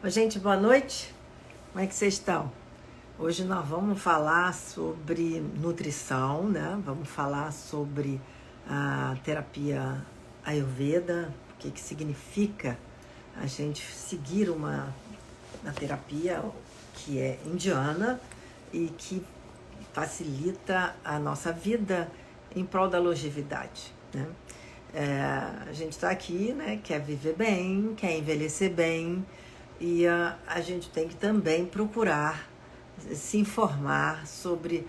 Oi, gente, boa noite. Como é que vocês estão? Hoje nós vamos falar sobre nutrição, né? Vamos falar sobre a terapia Ayurveda, o que que significa a gente seguir uma terapia que é indiana e que facilita a nossa vida em prol da longevidade, né? A gente está aqui, né? Quer viver bem, quer envelhecer bem e a gente tem que também procurar se informar sobre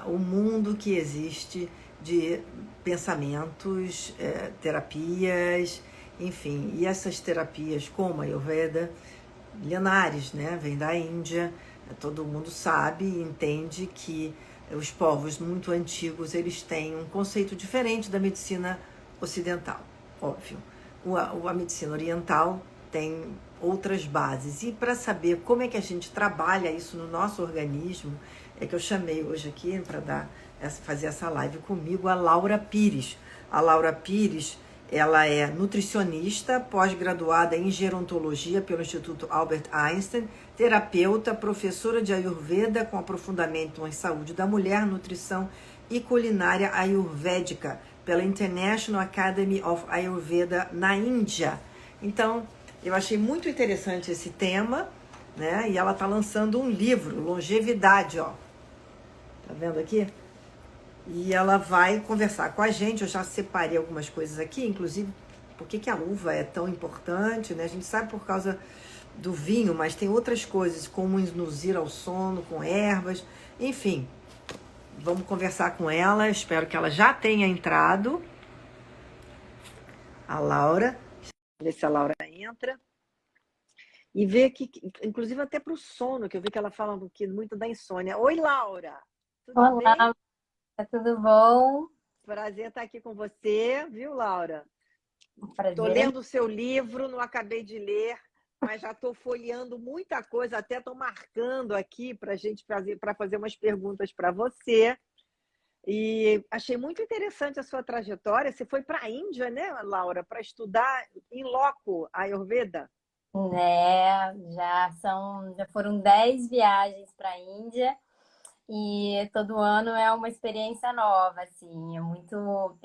o mundo que existe de pensamentos, terapias, enfim. E essas terapias, como a Ayurveda, milenares, né? Vem da Índia, todo mundo sabe e entende que os povos muito antigos eles têm um conceito diferente da medicina ocidental, óbvio. A medicina oriental tem outras bases. E para saber como é que a gente trabalha isso no nosso organismo, é que eu chamei hoje aqui para fazer essa live comigo a Laura Pires. A Laura Pires, ela é nutricionista, pós-graduada em gerontologia pelo Instituto Albert Einstein, terapeuta, professora de Ayurveda com aprofundamento em saúde da mulher, nutrição e culinária ayurvédica pela International Academy of Ayurveda na Índia. Então, eu achei muito interessante esse tema, né? E ela está lançando um livro, Longevidade, ó. Tá vendo aqui? E ela vai conversar com a gente. Eu já separei algumas coisas aqui, inclusive por que a uva é tão importante, né? A gente sabe por causa do vinho, mas tem outras coisas, como induzir ao sono com ervas. Enfim, vamos conversar com ela. Espero que ela já tenha entrado. A Laura. Ver se a Laura entra. E ver que, inclusive até para o sono, que eu vi que ela fala muito da insônia. Oi, Laura! Tudo bem? Olá, tudo bom? Prazer estar aqui com você, viu, Laura? Um Estou prazer é lendo o seu livro, não acabei de ler, mas já estou folheando muita coisa, até estou marcando aqui para gente fazer umas perguntas para você. E achei muito interessante a sua trajetória. Você foi para a Índia, né, Laura, para estudar em loco a Ayurveda? né? Já foram 10 viagens para a Índia e todo ano é uma experiência nova, assim, é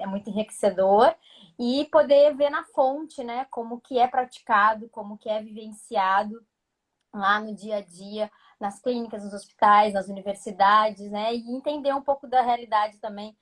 muito enriquecedor e poder ver na fonte, né, como que é praticado, como que é vivenciado lá no dia a dia, nas clínicas, nos hospitais, nas universidades, né, e entender um pouco da realidade também,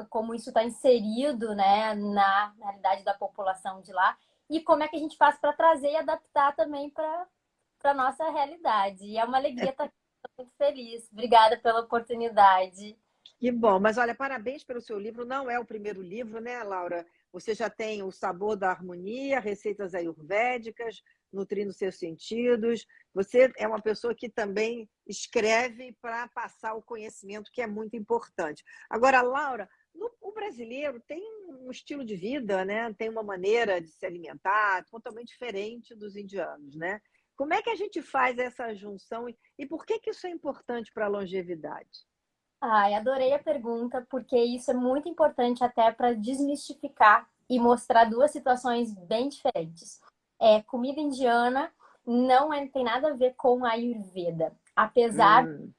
como isso está inserido, né, na realidade da população de lá e como é que a gente faz para trazer e adaptar também para nossa realidade. E é uma alegria estar aqui, tô muito feliz. Obrigada pela oportunidade. Que bom, mas olha, parabéns pelo seu livro. Não é o primeiro livro, né, Laura? Você já tem O Sabor da Harmonia, Receitas Ayurvédicas, Nutrindo Seus Sentidos. Você é uma pessoa que também escreve para passar o conhecimento, que é muito importante. Agora, Laura, o brasileiro tem um estilo de vida, né? Tem uma maneira de se alimentar totalmente diferente dos indianos, né? Como é que a gente faz essa junção e por que isso é importante para a longevidade? Ai, adorei a pergunta, porque isso é muito importante até para desmistificar e mostrar duas situações bem diferentes. Comida indiana tem nada a ver com a Ayurveda, apesar Hum.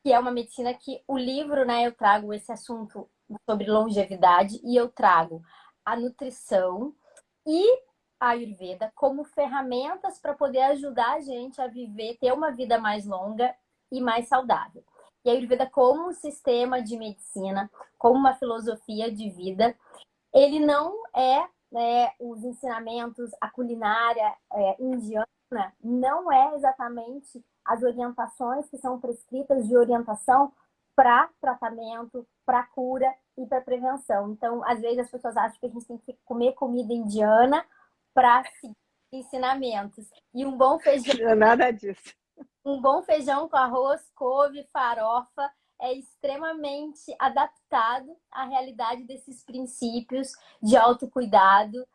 que é uma medicina que o livro, né, eu trago esse assunto sobre longevidade e eu trago a nutrição e a Ayurveda como ferramentas para poder ajudar a gente a viver, ter uma vida mais longa e mais saudável. E a Ayurveda como um sistema de medicina, como uma filosofia de vida, ele não é, os ensinamentos, a culinária indiana não é exatamente as orientações que são prescritas de orientação para tratamento, para cura e para prevenção. Então, às vezes as pessoas acham que a gente tem que comer comida indiana para seguir ensinamentos. E Não é nada disso. um bom feijão com arroz, couve, farofa é extremamente adaptado à realidade desses princípios de autocuidado,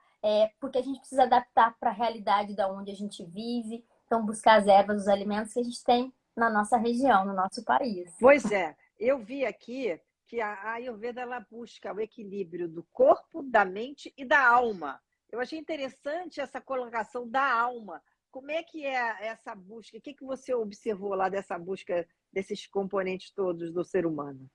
porque a gente precisa adaptar para a realidade da onde a gente vive, então buscar as ervas, os alimentos que a gente tem na nossa região, no nosso país. Pois é, eu vi aqui que a Ayurveda ela busca o equilíbrio do corpo, da mente e da alma. Eu achei interessante essa colocação da alma. Como é que é essa busca? O que que você observou lá dessa busca desses componentes todos do ser humano?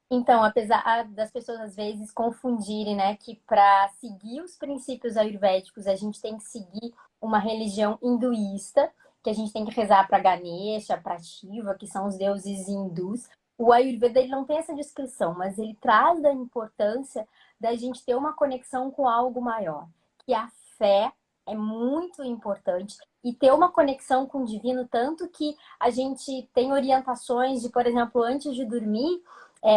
Então, apesar das pessoas às vezes confundirem, né, que para seguir os princípios ayurvédicos a gente tem que seguir uma religião hinduísta, que a gente tem que rezar para Ganesha, para Shiva, que são os deuses hindus. O Ayurveda ele não tem essa descrição, mas ele traz da importância da gente ter uma conexão com algo maior, que a fé é muito importante e ter uma conexão com o divino, tanto que a gente tem orientações de, por exemplo, antes de dormir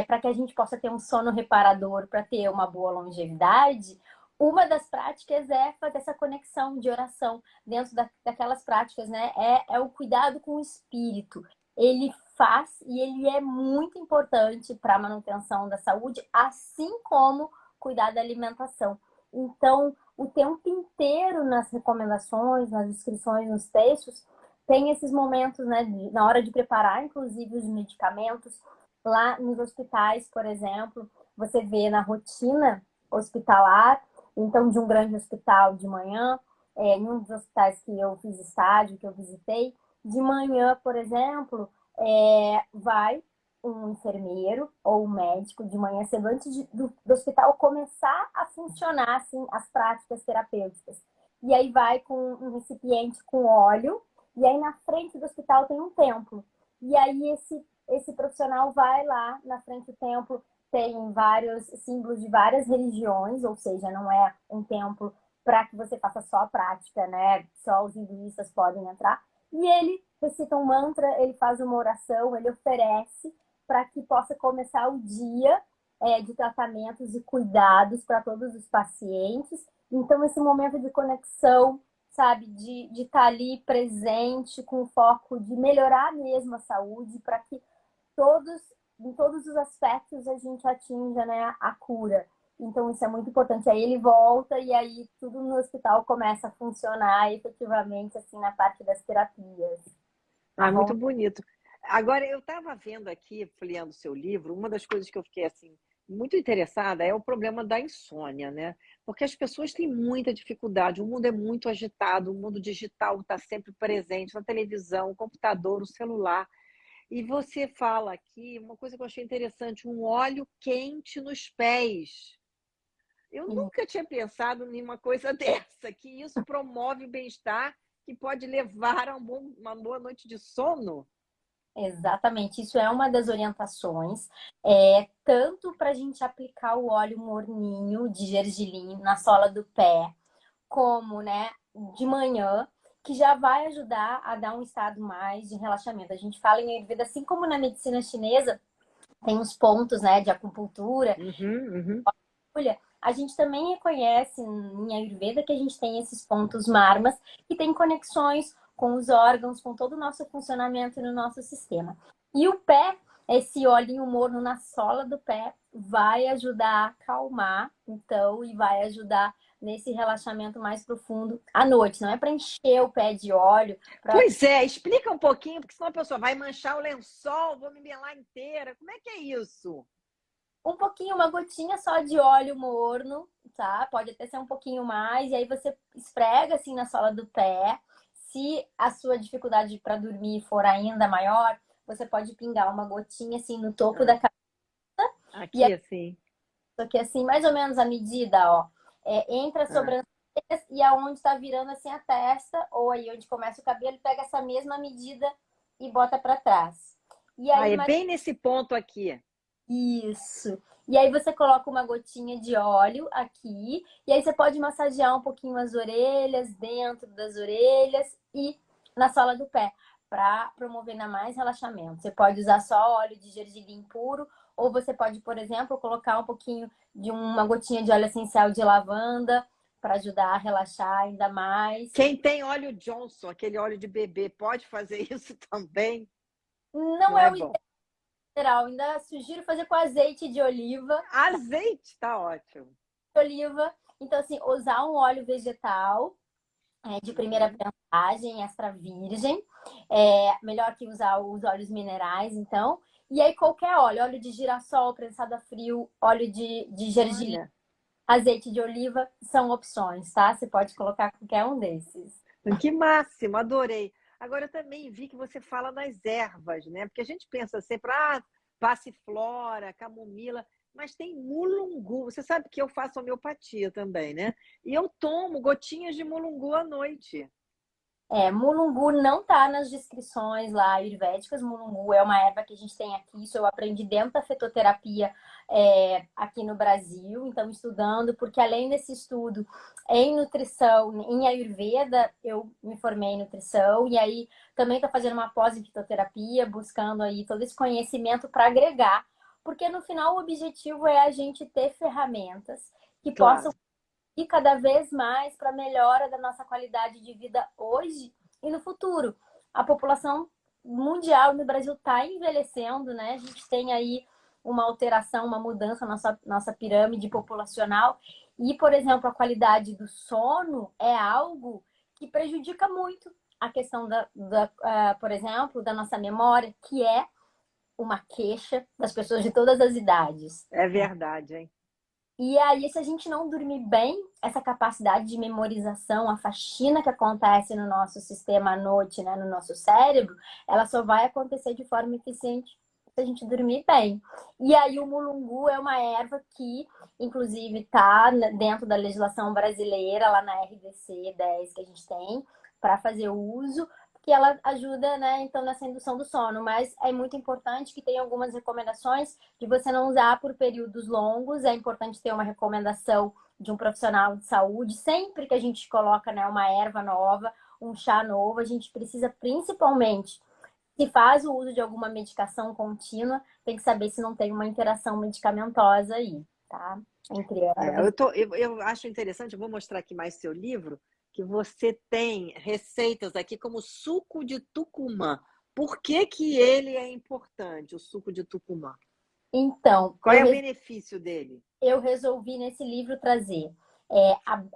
para que a gente possa ter um sono reparador, para ter uma boa longevidade, uma das práticas é fazer essa conexão de oração dentro daquelas práticas, né? É o cuidado com o espírito. Ele faz e ele é muito importante para a manutenção da saúde, assim como cuidar da alimentação. Então, o tempo inteiro nas recomendações, nas descrições, nos textos, tem esses momentos, né, na hora de preparar, inclusive, os medicamentos. Lá nos hospitais, por exemplo, você vê na rotina hospitalar, então de um grande hospital de manhã, em um dos hospitais que eu fiz estágio, que eu visitei, de manhã, por exemplo, vai um enfermeiro ou um médico de manhã cedo, antes do hospital começar a funcionar assim, as práticas terapêuticas. E aí vai com um recipiente com óleo, e aí na frente do hospital tem um templo. E aí esse profissional vai lá na frente do templo, tem vários símbolos de várias religiões, ou seja, não é um templo para que você faça só a prática, né? Só os hinduístas podem entrar. E ele recita um mantra, ele faz uma oração, ele oferece para que possa começar o dia de tratamentos e cuidados para todos os pacientes. Então, esse momento de conexão, sabe, de estar ali presente com o foco de melhorar mesmo a saúde para que todos, em todos os aspectos a gente atinja, né, a cura. Então isso é muito importante. Aí ele volta e aí tudo no hospital começa a funcionar efetivamente assim na parte das terapias. Ah, muito bonito. Agora, eu estava vendo aqui, folheando o seu livro, uma das coisas que eu fiquei assim muito interessada é o problema da insônia, né? Porque as pessoas têm muita dificuldade, o mundo é muito agitado, o mundo digital está sempre presente na televisão, o computador, o celular. E você fala aqui uma coisa que eu achei interessante, um óleo quente nos pés. Eu nunca tinha pensado em uma coisa dessa, que isso promove o bem-estar, que pode levar a uma boa noite de sono. Exatamente, isso é uma das orientações, tanto para a gente aplicar o óleo morninho de gergelim na sola do pé, como, né, de manhã, que já vai ajudar a dar um estado mais de relaxamento. A gente fala em Ayurveda, assim como na medicina chinesa, tem os pontos, né, de acupuntura. Uhum, uhum. Olha, a gente também reconhece em Ayurveda que a gente tem esses pontos marmas que tem conexões com os órgãos, com todo o nosso funcionamento no nosso sistema. E o pé, esse olhinho morno na sola do pé, vai ajudar a acalmar, então, e vai ajudar nesse relaxamento mais profundo à noite. Não é para encher o pé de óleo, para Pois é, explica um pouquinho, porque senão a pessoa vai manchar o lençol, vou me melar inteira. Como é que é isso? um pouquinho, uma gotinha só de óleo morno, tá? Pode até ser um pouquinho mais, e aí você esfrega assim na sola do pé. Se a sua dificuldade para dormir for ainda maior, você pode pingar uma gotinha assim no topo da Ah, cabeça, e aqui aí, assim. aqui assim, mais ou menos a medida, ó, entre as Ah. sobrancelhas e aonde está virando assim a testa, ou aí onde começa o cabelo, pega essa mesma medida e bota para trás. E Ah, aí, é mais bem nesse ponto aqui. isso. E aí você coloca uma gotinha de óleo aqui, e aí você pode massagear um pouquinho as orelhas, dentro das orelhas e na sola do pé, para promover ainda mais relaxamento. Você pode usar só óleo de gergelim puro, ou você pode, por exemplo, colocar um pouquinho de uma gotinha de óleo essencial de lavanda para ajudar a relaxar ainda mais. Quem tem óleo Johnson, aquele óleo de bebê, pode fazer isso também? Não Não é é o bom? ideal, ainda sugiro fazer com azeite de oliva. Azeite tá ótimo. Oliva. Então, assim, usar um óleo vegetal de primeira Uhum. prensagem, extra virgem. Melhor que usar os óleos minerais, então. E aí, qualquer óleo, óleo de girassol prensado a frio, óleo de gergelim, Olha, azeite de oliva, são opções, tá? Você pode colocar qualquer um desses. Que máximo, adorei. Agora eu também vi que você fala das ervas, né? Porque a gente pensa sempre, passiflora, camomila, mas tem mulungu. Você sabe que eu faço homeopatia também, né? E eu tomo gotinhas de mulungu à noite. Mulungu não tá nas descrições lá ayurvédicas. Mulungu é uma erva que a gente tem aqui. Isso eu aprendi dentro da fitoterapia aqui no Brasil. Então, estudando, porque além desse estudo em nutrição, em Ayurveda, eu me formei em nutrição. E aí também estou fazendo uma pós em fitoterapia, buscando aí todo esse conhecimento para agregar. Porque no final o objetivo é a gente ter ferramentas que possam Claro. e cada vez mais para a melhora da nossa qualidade de vida hoje e no futuro. A população mundial no Brasil está envelhecendo, né? A gente tem aí uma alteração, uma mudança na nossa pirâmide populacional. E, por exemplo, a qualidade do sono é algo que prejudica muito a questão por exemplo, da nossa memória, que é uma queixa das pessoas de todas as idades. É verdade, hein? E aí, se a gente não dormir bem, essa capacidade de memorização, a faxina que acontece no nosso sistema à noite, né, no nosso cérebro, ela só vai acontecer de forma eficiente se a gente dormir bem. E aí, o mulungu é uma erva que, inclusive, está dentro da legislação brasileira, lá na RDC 10 que a gente tem, para fazer o uso, que ela ajuda, né, então, nessa indução do sono. Mas é muito importante que tenha algumas recomendações de você não usar por períodos longos. É importante ter uma recomendação de um profissional de saúde. Sempre que a gente coloca, né, uma erva nova, um chá novo, a gente precisa principalmente, se faz o uso de alguma medicação contínua, tem que saber se não tem uma interação medicamentosa aí, tá? Entre ervas. Eu acho interessante, eu vou mostrar aqui mais seu livro, que você tem receitas aqui como suco de Tucumã. Por que que ele é importante, o suco de Tucumã? Então, Qual é o benefício dele? eu resolvi nesse livro trazer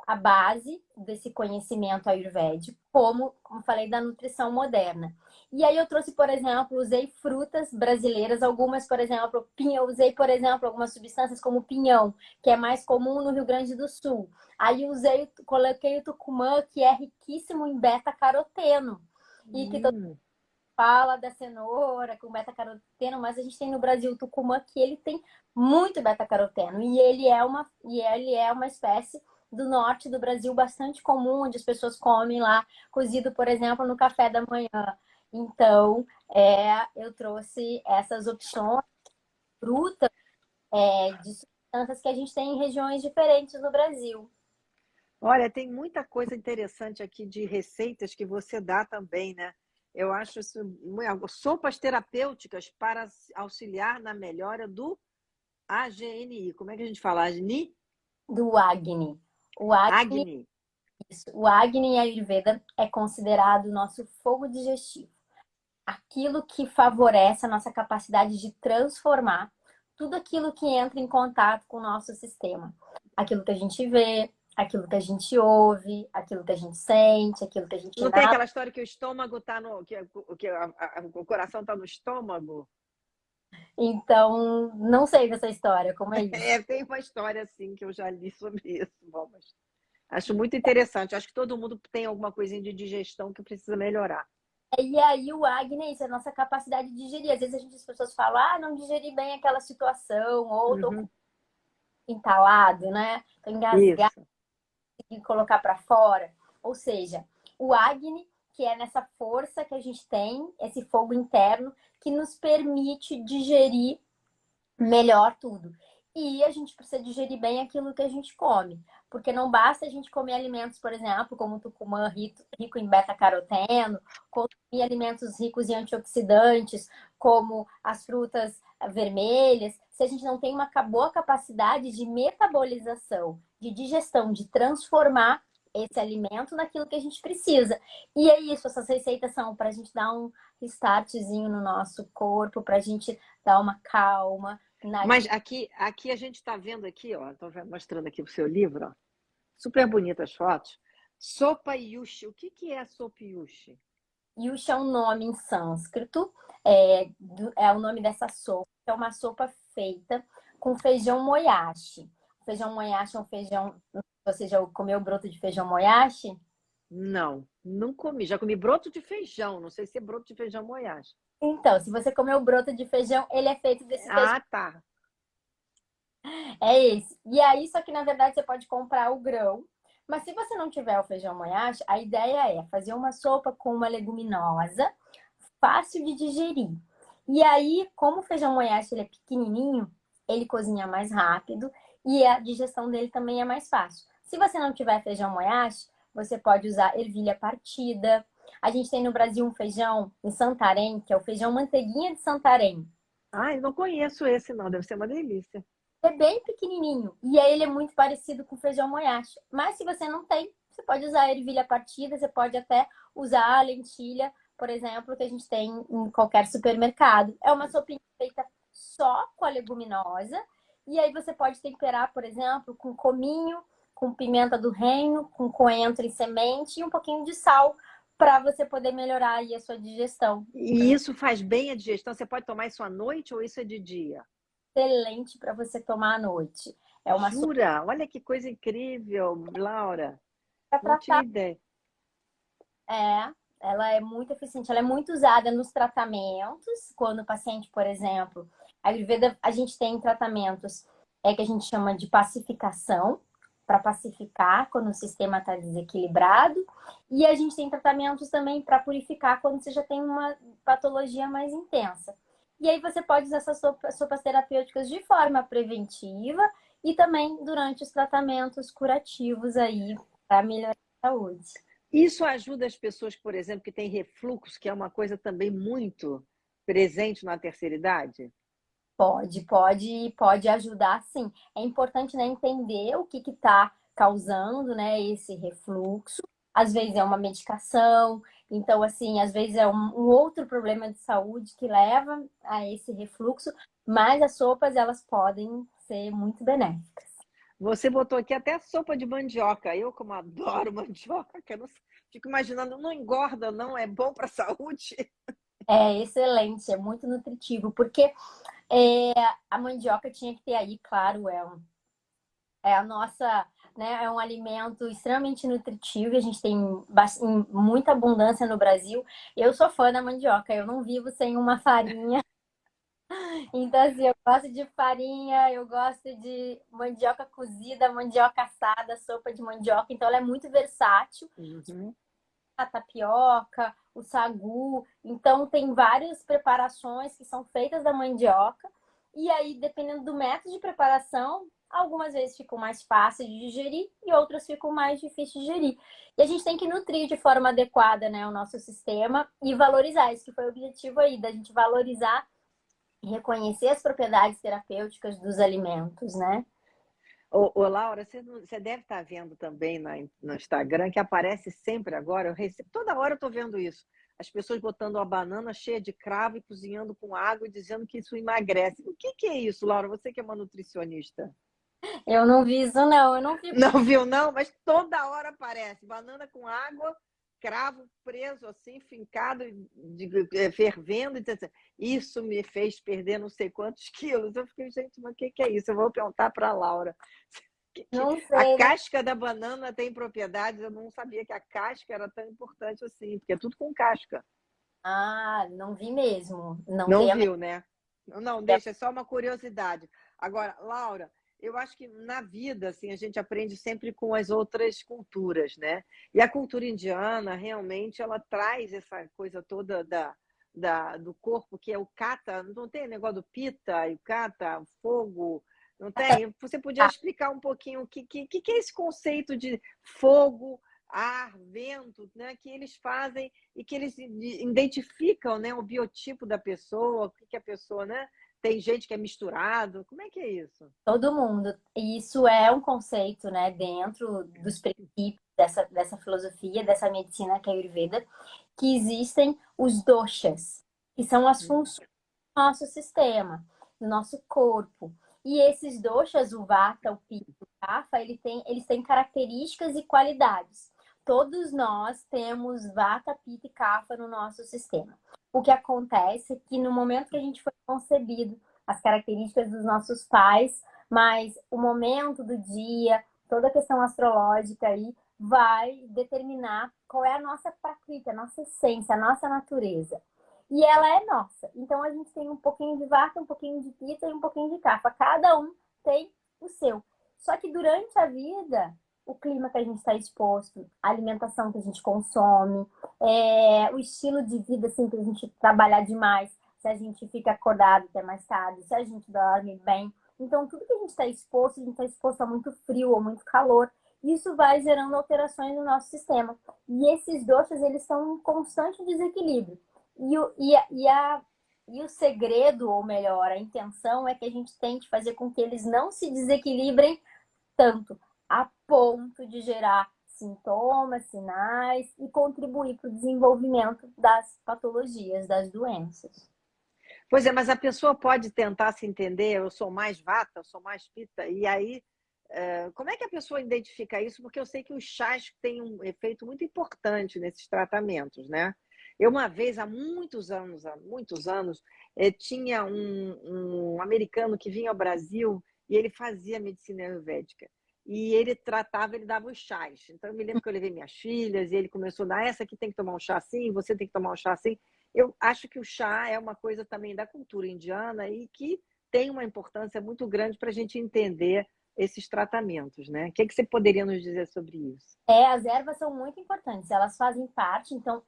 a base desse conhecimento ayurvédico, como falei, da nutrição moderna. E aí eu trouxe, por exemplo, usei frutas brasileiras, algumas, por exemplo, pinhão, usei, por exemplo, algumas substâncias como pinhão, que é mais comum no Rio Grande do Sul. Aí coloquei o tucumã, que é riquíssimo em beta-caroteno. E que Hum, fala da cenoura com beta-caroteno, mas a gente tem no Brasil o tucumã que ele tem muito beta-caroteno e ele é uma espécie do norte do Brasil bastante comum, onde as pessoas comem lá cozido, por exemplo, no café da manhã. Então, eu trouxe essas opções, frutas, de substâncias que a gente tem em regiões diferentes no Brasil. olha, tem muita coisa interessante aqui de receitas que você dá também, né? Eu acho isso sopas terapêuticas para auxiliar na melhora do AGNI. Como é que a gente fala? AGNI? Do Agni. O Agni, Agni. o Agni em Ayurveda é considerado o nosso fogo digestivo. Aquilo que favorece a nossa capacidade de transformar tudo aquilo que entra em contato com o nosso sistema. Aquilo que a gente vê, aquilo que a gente ouve, aquilo que a gente sente, aquilo que a gente Não tem inala. aquela história que o estômago está no. O coração está no estômago? Então, não sei dessa história, como é isso? É, tem uma história assim que eu já li sobre isso. Bom, mas acho muito interessante. Acho que todo mundo tem alguma coisinha de digestão que precisa melhorar. E aí o Agni é isso, é a nossa capacidade de digerir. Às vezes as pessoas falam, não digeri bem aquela situação, ou tô Uhum, entalado, né? Tô engasgado. isso. E colocar para fora. Ou seja, o Agni, que é nessa força que a gente tem, esse fogo interno, que nos permite digerir melhor tudo. E a gente precisa digerir bem aquilo que a gente come. Porque não basta a gente comer alimentos, por exemplo, como o tucumã rico em beta-caroteno, consumir alimentos ricos em antioxidantes, como as frutas vermelhas, se a gente não tem uma boa capacidade de metabolização, de digestão, de transformar esse alimento naquilo que a gente precisa. E é isso, essas receitas são para a gente dar um startzinho no nosso corpo, para a gente dar uma calma, Mas aqui a gente está vendo aqui, ó, estou mostrando aqui o seu livro, ó, super bonitas fotos. Sopa yushi. O que que é a sopa yushi? Yusha é um nome em sânscrito, é o nome dessa sopa. É uma sopa feita com feijão moyashi. O feijão moyashi é um feijão. Você já comeu broto de feijão moyashi? Não comi. Já comi broto de feijão. Não sei se é broto de feijão Moyás. Então, se você comer o broto de feijão, ele é feito desse feijão. Ah, tá. É esse. E aí, só que na verdade você pode comprar o grão. Mas se você não tiver o feijão Moyás, a ideia é fazer uma sopa com uma leguminosa, fácil de digerir. E aí, como o feijão Moyás ele é pequenininho, ele cozinha mais rápido e a digestão dele também é mais fácil. Se você não tiver feijão Moyás, você pode usar ervilha partida. A gente tem no Brasil um feijão em Santarém, que é o feijão manteiguinha de Santarém. Ah, eu não conheço esse, não. Deve ser uma delícia. É bem pequenininho. E aí ele é muito parecido com feijão moyashi. Mas se você não tem, você pode usar a ervilha partida, você pode até usar a lentilha, por exemplo, que a gente tem em qualquer supermercado. É uma sopinha feita só com a leguminosa. E aí você pode temperar, por exemplo, com cominho, com pimenta do reino, com coentro em semente e um pouquinho de sal para você poder melhorar aí a sua digestão. E isso faz bem a digestão? Você pode tomar isso à noite ou isso é de dia? Excelente para você tomar à noite. É uma sopa Jura? Olha que coisa incrível, Laura. para Não tinha tratar. ideia. É, ela é muito eficiente, ela é muito usada nos tratamentos, quando o paciente, por exemplo, a Ayurveda, a gente tem tratamentos que a gente chama de pacificação, para pacificar quando o sistema está desequilibrado, e a gente tem tratamentos também para purificar quando você já tem uma patologia mais intensa. E aí você pode usar essas sopas terapêuticas de forma preventiva e também durante os tratamentos curativos aí para melhorar a saúde. Isso ajuda as pessoas, por exemplo, que têm refluxo, que é uma coisa também muito presente na terceira idade? Pode ajudar, sim. É importante, né, entender o que está causando, né, esse refluxo. Às vezes é uma medicação, então, assim, às vezes é um outro problema de saúde que leva a esse refluxo, mas as sopas, elas podem ser muito benéficas. Você botou aqui até sopa de mandioca. Eu, como adoro mandioca, não sei, fico imaginando, não engorda, não? É bom para a saúde? É excelente, é muito nutritivo, porque é, a mandioca tinha que ter aí, claro, é a nossa, né, é um alimento extremamente nutritivo e a gente tem em muita abundância no Brasil. Eu sou fã da mandioca, eu não vivo sem uma farinha. Então, assim, eu gosto de farinha, eu gosto de mandioca cozida, mandioca assada, sopa de mandioca. Então, ela é muito versátil. Uhum. A tapioca, o sagu. Então, tem várias preparações que são feitas da mandioca. E aí, dependendo do método de preparação, algumas vezes ficam mais fáceis de digerir e outras ficam mais difíceis de digerir. E a gente tem que nutrir de forma adequada, né, o nosso sistema e valorizar. Esse que foi o objetivo aí, da gente valorizar e reconhecer as propriedades terapêuticas dos alimentos, né? Ô, Laura, você deve estar vendo também no Instagram, que aparece sempre agora, toda hora eu estou vendo isso. As pessoas botando a banana cheia de cravo e cozinhando com água e dizendo que isso emagrece. O que é isso, Laura? Você que é uma nutricionista. Eu não vi isso, não. Eu não vi. Não viu, não? Mas toda hora aparece. Banana com água, cravo preso assim, fincado, fervendo. Isso me fez perder não sei quantos quilos. Eu fiquei, gente, mas o que é isso? Eu vou perguntar para a Laura. Não A sei, não. casca da banana tem propriedades, eu não sabia que a casca era tão importante assim, porque é tudo com casca. Ah, não vi mesmo. Não Não tenho a viu, né? Não, deixa, é só uma curiosidade. Agora, Laura, eu acho que na vida, assim, a gente aprende sempre com as outras culturas, né? E a cultura indiana, realmente, ela traz essa coisa toda do corpo, que é o kata, não tem negócio do pita e o kata, fogo, não tem? Você podia explicar um pouquinho o que é esse conceito de fogo, ar, vento, né? Que eles fazem e que eles identificam, né, o biotipo da pessoa, o que a pessoa, né? Tem gente que é misturado. Como é que é isso? todo mundo. E isso é um conceito, né, dentro dos princípios dessa filosofia, dessa medicina que é a Ayurveda, que existem os doshas, que são as funções do nosso sistema, do nosso corpo. E esses doshas, o Vata, o Pitta, o Kapha, eles têm características e qualidades. Todos nós temos Vata, Pitta e Kapha no nosso sistema. O que acontece é que no momento que a gente foi concebido, as características dos nossos pais, mas o momento do dia, toda a questão astrológica aí vai determinar qual é a nossa prakriti, a nossa essência, a nossa natureza. E ela é nossa. Então a gente tem um pouquinho de vata, um pouquinho de pita e um pouquinho de kapha. Cada um tem o seu. Só que durante a vida, o clima que a gente está exposto, a alimentação que a gente consome, o estilo de vida, assim, que a gente trabalhar demais, se a gente fica acordado até mais tarde, se a gente dorme bem. Então, tudo que a gente está exposto, a gente está exposto a muito frio ou muito calor. Isso vai gerando alterações no nosso sistema. E esses doshas, eles estão em constante desequilíbrio. E o segredo, ou melhor, a intenção é que a gente tente fazer com que eles não se desequilibrem tanto, a ponto de gerar sintomas, sinais e contribuir para o desenvolvimento das patologias, das doenças. Pois é, mas a pessoa pode tentar se entender, eu sou mais vata, eu sou mais pita, e aí como é que a pessoa identifica isso? Porque eu sei que os chás têm um efeito muito importante nesses tratamentos, né? Eu uma vez, há muitos anos, tinha um americano que vinha ao Brasil e ele fazia medicina ayurvédica. E ele tratava, ele dava os chás. Então, eu me lembro que eu levei minhas filhas e ele começou a dar, essa aqui tem que tomar um chá assim, você tem que tomar um chá assim. Eu acho que o chá é uma coisa também da cultura indiana e que tem uma importância muito grande para a gente entender esses tratamentos, né? O que você poderia nos dizer sobre isso? As ervas são muito importantes, elas fazem parte, então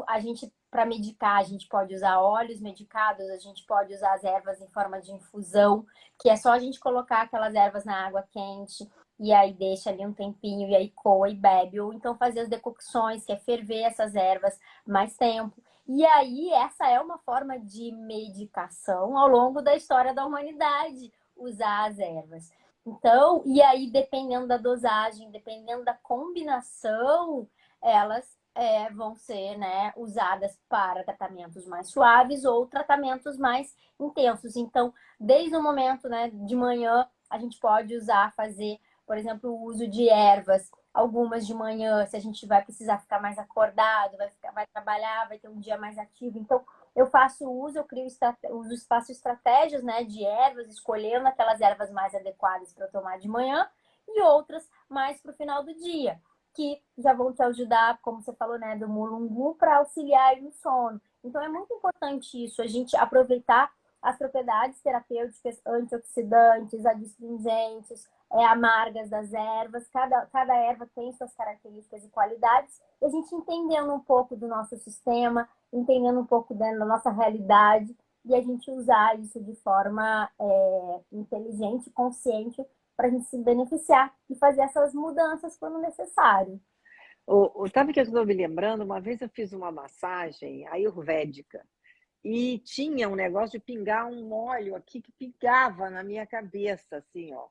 a gente, para medicar, a gente pode usar óleos medicados, a gente pode usar as ervas em forma de infusão, que é só a gente colocar aquelas ervas na água quente e aí deixa ali um tempinho e aí coa e bebe, ou então fazer as decocções, que é ferver essas ervas mais tempo. E aí, essa é uma forma de medicação ao longo da história da humanidade, usar as ervas. Então, e aí, dependendo da dosagem, dependendo da combinação, elas vão ser, né, usadas para tratamentos mais suaves ou tratamentos mais intensos. Então, desde o momento, né, de manhã, a gente pode usar, fazer, por exemplo, o uso de ervas, algumas de manhã, se a gente vai precisar ficar mais acordado, vai trabalhar, vai ter um dia mais ativo. Então, eu faço uso, faço estratégias, né, de ervas, escolhendo aquelas ervas mais adequadas para tomar de manhã e outras mais para o final do dia, que já vão te ajudar, como você falou, né, do mulungu, para auxiliar no sono. Então é muito importante isso, a gente aproveitar as propriedades terapêuticas, antioxidantes, adstringentes, amargas das ervas. Cada erva tem suas características e qualidades. E a gente entendendo um pouco do nosso sistema, entendendo um pouco da nossa realidade e a gente usar isso de forma inteligente, consciente, para a gente se beneficiar e fazer essas mudanças quando necessário. Sabe que eu estou me lembrando? Uma vez eu fiz uma massagem ayurvédica e tinha um negócio de pingar um óleo aqui que pingava na minha cabeça, assim, ó.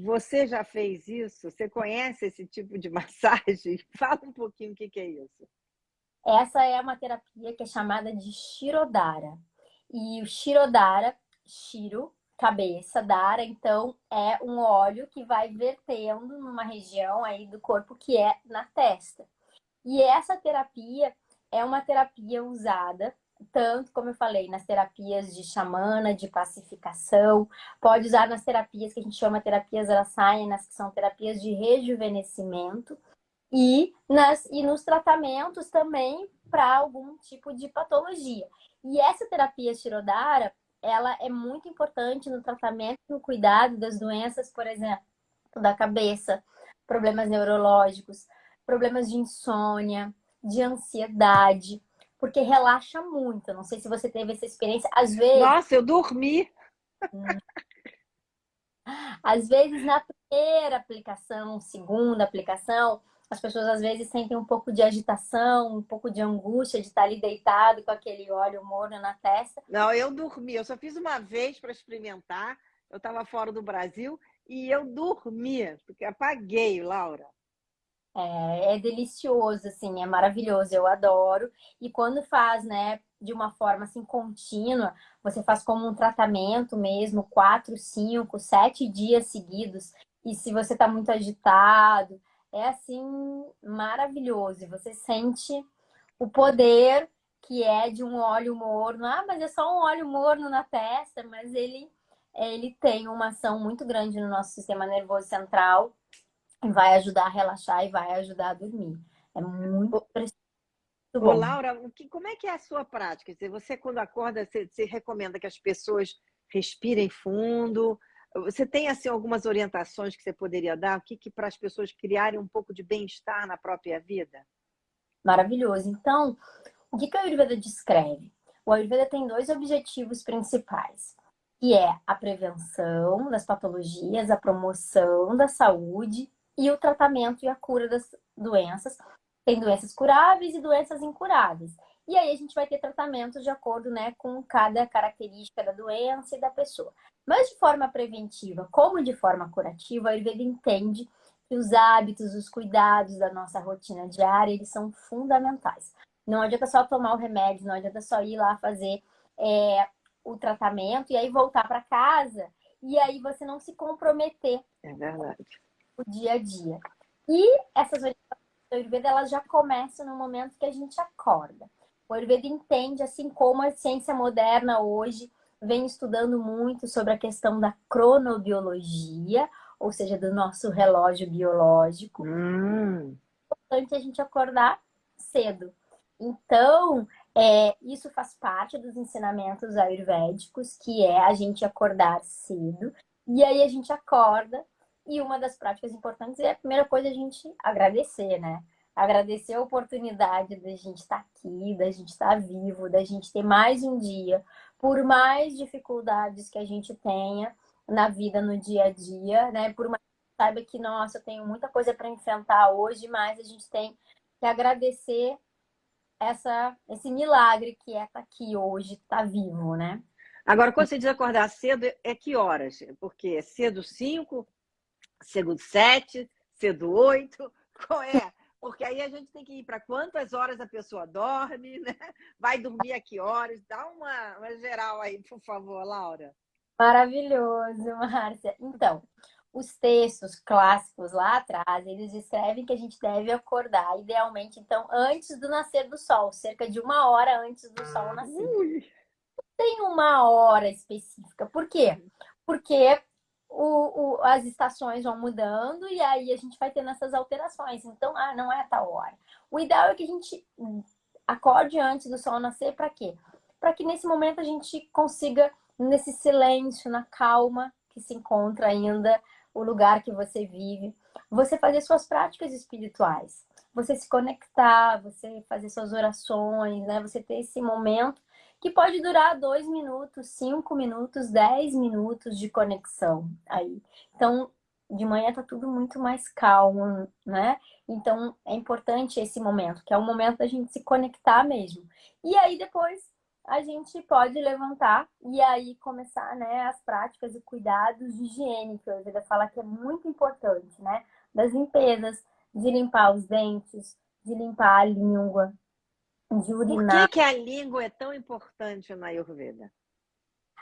Você já fez isso? Você conhece esse tipo de massagem? Fala um pouquinho o que é isso. Essa é uma terapia que é chamada de Shirodhara. E o Shirodhara, Shiro, cabeça, Dara, então é um óleo que vai vertendo numa região aí do corpo que é na testa. E essa terapia é uma terapia usada, tanto como eu falei, nas terapias de xamana, de pacificação, pode usar nas terapias que a gente chama terapias rasayanas, que são terapias de rejuvenescimento, e nos tratamentos também para algum tipo de patologia. E essa terapia Shirodhara, ela é muito importante no tratamento e no cuidado das doenças, por exemplo, da cabeça, problemas neurológicos, problemas de insônia, de ansiedade, porque relaxa muito. Eu não sei se você teve essa experiência. Nossa, eu dormi. Às vezes na primeira aplicação, segunda aplicação, as pessoas às vezes sentem um pouco de agitação, um pouco de angústia de estar ali deitado com aquele óleo morno na testa. Não, eu dormi. Eu só fiz uma vez para experimentar. Eu estava fora do Brasil e eu dormi, porque apaguei, Laura. É delicioso, assim, é maravilhoso, eu adoro. E quando faz, né, de uma forma assim contínua, você faz como um tratamento mesmo, 4, 5, 7 dias seguidos. E se você tá muito agitado, é assim maravilhoso. E você sente o poder que é de um óleo morno. Ah, mas é só um óleo morno na testa, mas ele tem uma ação muito grande no nosso sistema nervoso central. vai ajudar a relaxar e vai ajudar a dormir. É muito, muito Ô, bom. Laura, como é que é a sua prática? Quer dizer, você quando acorda, você recomenda que as pessoas respirem fundo? Você tem assim algumas orientações que você poderia dar? O que para as pessoas criarem um pouco de bem-estar na própria vida? Maravilhoso. Então, o que a Ayurveda descreve? O Ayurveda tem dois objetivos principais, que é a prevenção das patologias, a promoção da saúde e o tratamento e a cura das doenças. Tem doenças curáveis e doenças incuráveis. E aí a gente vai ter tratamentos de acordo, né, com cada característica da doença e da pessoa. Mas de forma preventiva, como de forma curativa, a Ayurveda entende que os hábitos, os cuidados da nossa rotina diária, eles são fundamentais. Não adianta só tomar o remédio, não adianta só ir lá fazer o tratamento e aí voltar para casa e aí você não se comprometer É verdade. o dia a dia. E essas orientações do Ayurveda, elas já começam no momento que a gente acorda. O Ayurveda entende, assim como a ciência moderna hoje vem estudando muito sobre a questão da cronobiologia, ou seja, do nosso relógio biológico, Hum. é importante a gente acordar cedo. Então, isso faz parte dos ensinamentos ayurvédicos, que é a gente acordar cedo. E aí a gente acorda, e uma das práticas importantes é a primeira coisa a gente agradecer, né? Agradecer a oportunidade da gente estar aqui, da gente estar vivo, da gente ter mais um dia, por mais dificuldades que a gente tenha na vida, no dia a dia, né? Por mais que saiba que, nossa, eu tenho muita coisa para enfrentar hoje, mas a gente tem que agradecer esse milagre que é estar aqui hoje, estar vivo, né? Agora, quando você diz acordar cedo, é que horas? Porque é cedo 5, cedo 7, cedo 8, qual é? Porque aí a gente tem que ir para quantas horas a pessoa dorme, né? Vai dormir a que horas? Dá uma geral aí, por favor, Laura. Maravilhoso, Márcia. Então, os textos clássicos lá atrás, eles descrevem que a gente deve acordar, idealmente, então, antes do nascer do sol, cerca de 1 hora antes do sol nascer. Ui. Tem 1 hora específica. Por quê? Porque as estações vão mudando e aí a gente vai tendo essas alterações. Então, não é tal hora. O ideal é que a gente acorde antes do sol nascer, para quê? Para que nesse momento a gente consiga, nesse silêncio, na calma que se encontra ainda o lugar que você vive, você fazer suas práticas espirituais, você se conectar, você fazer suas orações, né? Você ter esse momento que pode durar 2 minutos, 5 minutos, 10 minutos de conexão aí. Então, de manhã tá tudo muito mais calmo, né? Então, é importante esse momento, que é o momento da gente se conectar mesmo. E aí, depois, a gente pode levantar e aí começar, né, as práticas e cuidados de higiene, que a Ayurveda fala que é muito importante, né? Das limpezas, de limpar os dentes, de limpar a língua, de Por urinar. que a língua é tão importante na Ayurveda?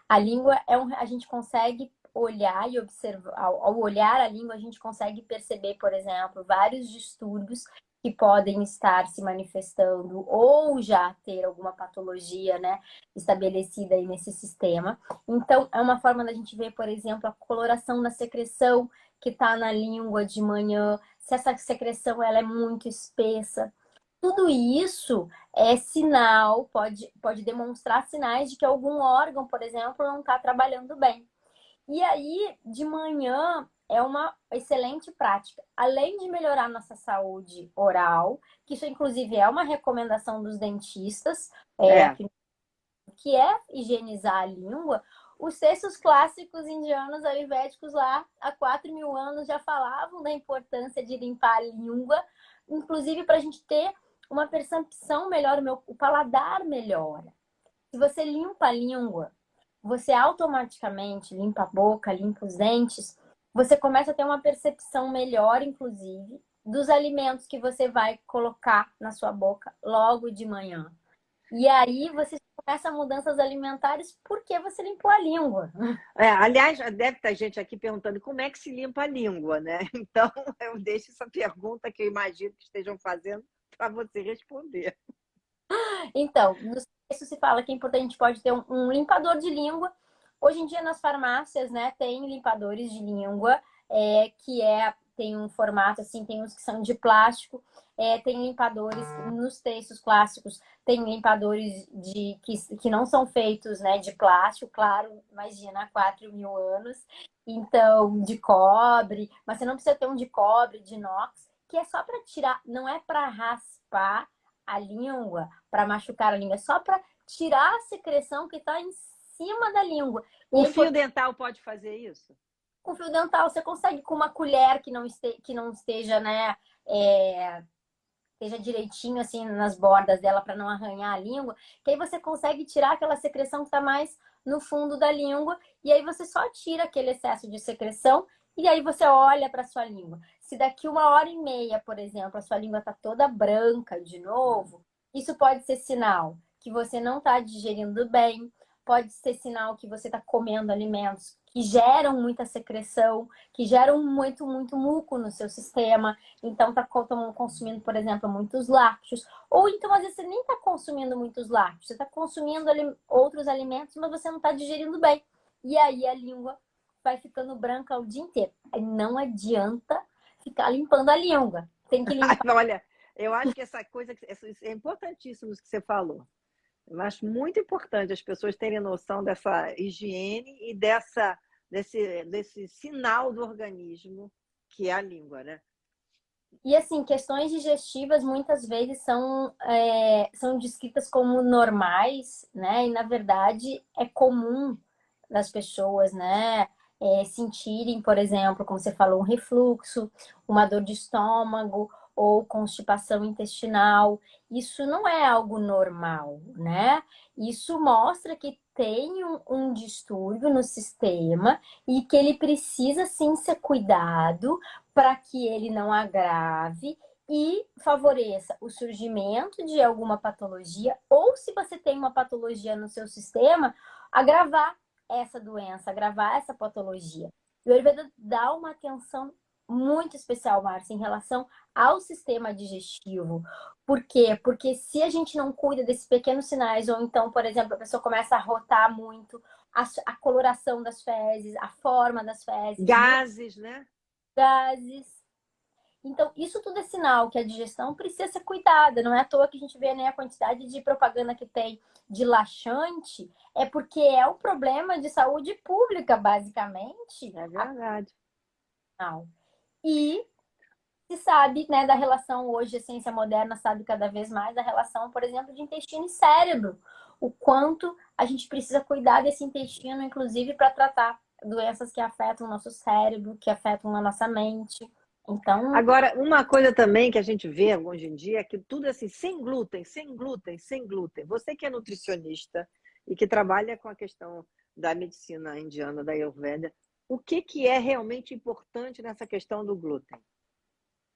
A língua a gente consegue olhar e observar, ao olhar a língua, a gente consegue perceber, por exemplo, vários distúrbios que podem estar se manifestando ou já ter alguma patologia, né, estabelecida aí nesse sistema. Então, é uma forma da gente ver, por exemplo, a coloração da secreção que está na língua de manhã, se essa secreção ela é muito espessa. Tudo isso é sinal, pode demonstrar sinais de que algum órgão, por exemplo, não está trabalhando bem. E aí, de manhã, é uma excelente prática. Além de melhorar nossa saúde oral, que isso, inclusive, é uma recomendação dos dentistas, É. que é higienizar a língua, os textos clássicos indianos ayurvédicos lá há 4.000 anos já falavam da importância de limpar a língua, inclusive para a gente ter uma percepção melhor, o paladar melhora. Se você limpa a língua, você automaticamente limpa a boca, limpa os dentes, você começa a ter uma percepção melhor, inclusive, dos alimentos que você vai colocar na sua boca logo de manhã. E aí você começa mudanças alimentares porque você limpou a língua. Aliás, deve estar gente aqui perguntando como é que se limpa a língua, né? Então, eu deixo essa pergunta que eu imagino que estejam fazendo para você responder. Então, no texto se fala que é importante, a gente pode ter um limpador de língua. Hoje em dia, nas farmácias, né, tem limpadores de língua, que é tem um formato assim, tem uns que são de plástico, tem limpadores nos textos clássicos, tem limpadores que não são feitos, né, de plástico, claro, imagina, há 4.000 anos, então, de cobre, mas você não precisa ter um de cobre, de inox, que é só para tirar, não é para raspar a língua, para machucar a língua, é só para tirar a secreção que está em cima da língua. O fio dental pode fazer isso? Com fio dental, você consegue com uma colher que não esteja, né, esteja direitinho assim nas bordas dela para não arranhar a língua, que aí você consegue tirar aquela secreção que está mais no fundo da língua e aí você só tira aquele excesso de secreção e aí você olha para sua língua. Se daqui 1h30, por exemplo, a sua língua está toda branca de novo, isso pode ser sinal que você não está digerindo bem, pode ser sinal que você está comendo alimentos que geram muita secreção, que geram muito, muito muco no seu sistema. Então, está consumindo, por exemplo, muitos lácteos. Ou então, às vezes, você nem está consumindo muitos lácteos. Você está consumindo outros alimentos, mas você não está digerindo bem. E aí, a língua vai ficando branca o dia inteiro. Aí não adianta ficar limpando a língua. Tem que limpar. Olha, eu acho que essa coisa é importantíssimo isso que você falou. Eu acho muito importante as pessoas terem noção dessa higiene e desse sinal do organismo que é a língua, né? E assim, questões digestivas muitas vezes são descritas como normais, né? E na verdade é comum das pessoas, né? Sentirem, por exemplo, como você falou, um refluxo, uma dor de estômago ou constipação intestinal. Isso não é algo normal, né? Isso mostra que tem um distúrbio no sistema e que ele precisa sim ser cuidado para que ele não agrave e favoreça o surgimento de alguma patologia, ou se você tem uma patologia no seu sistema, agravar essa doença, agravar essa patologia. E o Ayurveda dá uma atenção muito especial, Márcia, em relação ao sistema digestivo. Por quê? Porque se a gente não cuida desses pequenos sinais, ou então, por exemplo, a pessoa começa a rotar muito, a coloração das fezes, a forma das fezes, gases, né? Gases. Então, isso tudo é sinal que a digestão precisa ser cuidada. Não é à toa que a gente vê, né, a quantidade de propaganda que tem de laxante, é porque é um problema de saúde pública, basicamente. É verdade. E se sabe, né, da relação hoje, a ciência moderna sabe cada vez mais da relação, por exemplo, de intestino e cérebro. O quanto a gente precisa cuidar desse intestino, inclusive para tratar doenças que afetam o nosso cérebro, que afetam a nossa mente. Então, agora, uma coisa também que a gente vê hoje em dia é que tudo é assim, sem glúten, sem glúten, sem glúten. Você que é nutricionista e que trabalha com a questão da medicina indiana, da Ayurveda, o que é realmente importante nessa questão do glúten?